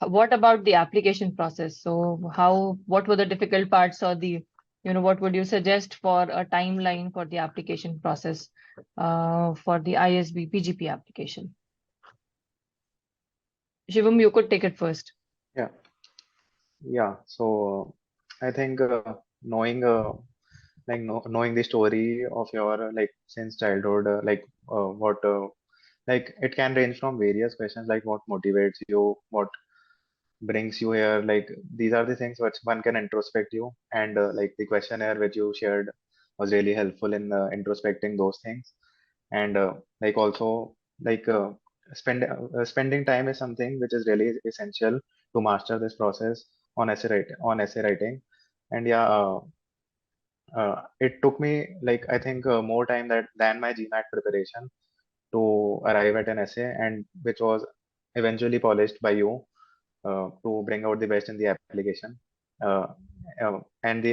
what about the application process? So what were the difficult parts, or what would you suggest for a timeline for the application process for the ISB PGP application? Shivam, you could take it first. Yeah, yeah. So I think knowing knowing the story of your since childhood, what it can range from various questions like what motivates you, what brings you here. Like these are the things which one can introspect you, and the questionnaire which you shared was really helpful in introspecting those things. And also like spending time is something which is really essential to master this process on essay writing. And yeah, it took me I think more time than my GMAT preparation to arrive at an essay, and which was eventually polished by you to bring out the best in the application, uh, and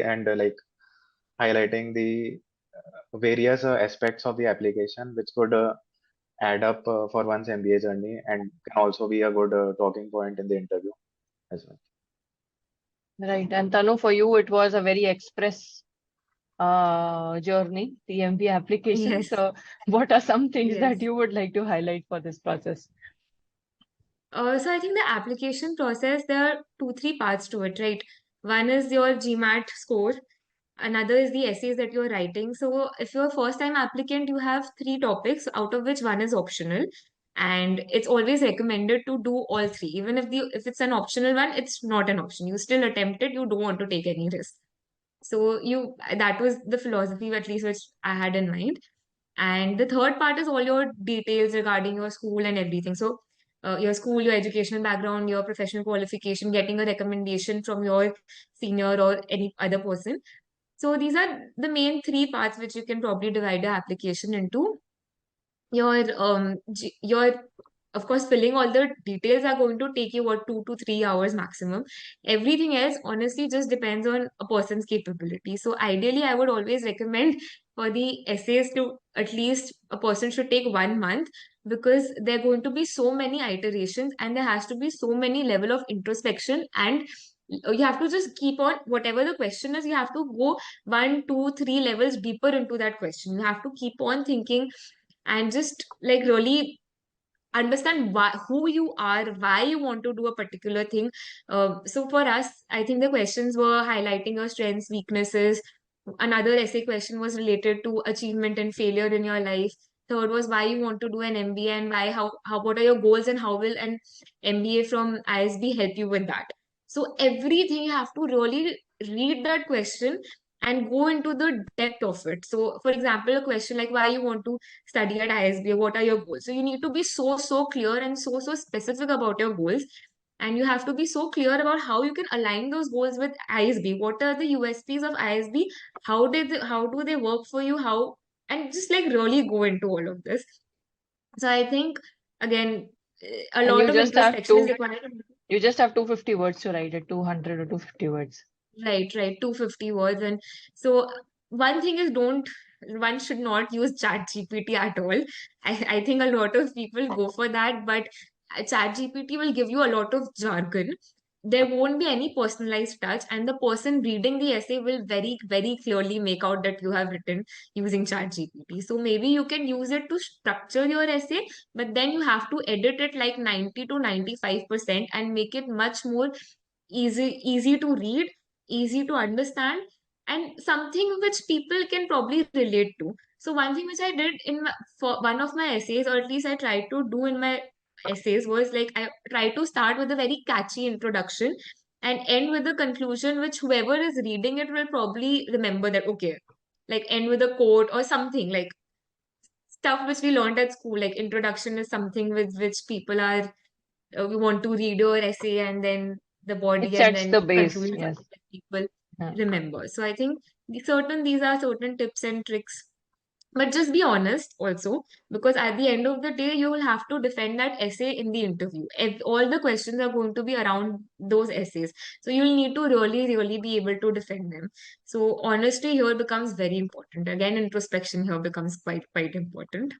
highlighting the various aspects of the application which could add up for one's MBA journey, and can also be a good talking point in the interview as well. Right. And Tanu, for you, it was a very express journey, the MBA application. Yes, So what are some things that yes. you would like to highlight for this process? So I think the application process, there are two, three parts to it, right? One is your GMAT score. Another is the essays that you're writing. So if you're a first time applicant, you have three topics, out of which one is optional. And it's always recommended to do all three. Even if it's an optional one, it's not an option. You still attempt it, you don't want to take any risk. So that was the philosophy, at least which I had in mind. And the third part is all your details regarding your school and everything. So your school, your educational background, your professional qualification, getting a recommendation from your senior or any other person. So these are the main three parts which you can probably divide your application into. Your of course, filling all the details are going to take you what 2 to 3 hours maximum. Everything else honestly just depends on a person's capability. So ideally I would always recommend for the essays to at least a person should take 1 month, because there are going to be so many iterations and there has to be so many level of introspection, and you have to just keep on whatever the question is, you have to go 1, 2, 3 levels deeper into that question. You have to keep on thinking and just like really understand who you are, why you want to do a particular thing. So for us, I think the questions were highlighting your strengths, weaknesses. Another essay question was related to achievement and failure in your life. Third was why you want to do an MBA, and why, how what are your goals, and how will an MBA from ISB help you with that. So everything you have to really read that question and go into the depth of it. So for example, a question like why you want to study at ISB, what are your goals? So you need to be so clear and so specific about your goals. And you have to be so clear about how you can align those goals with ISB. What are the USPs of ISB? How do they work for you? How, and just like really go into all of this. So I think again, a And lot of introspection is required. you just have 250 words to write it, 200 or 250 words. Right, 250 words. And so one thing is one should not use chat GPT at all. I think a lot of people go for that, but chat GPT will give you a lot of jargon. There won't be any personalized touch, and the person reading the essay will very clearly make out that you have written using chat GPT. So maybe you can use it to structure your essay, but then you have to edit it like 90 to 95% and make it much more easy to read, easy to understand, and something which people can probably relate to. So one thing which I did for one of my essays, or at least I tried to do in my essays, was like I try to start with a very catchy introduction and end with a conclusion which whoever is reading it will probably remember that, okay, like end with a quote or something like stuff which we learned at school. Like introduction is something with which people are we want to read your essay, and then the It body, and sets then the base. conclusion, Yes. something that people Yeah. remember. So I think these are certain tips and tricks. But just be honest also, because at the end of the day, you will have to defend that essay in the interview. If all the questions are going to be around those essays, so you'll need to really be able to defend them. So honesty here becomes very important. Again, introspection here becomes quite important.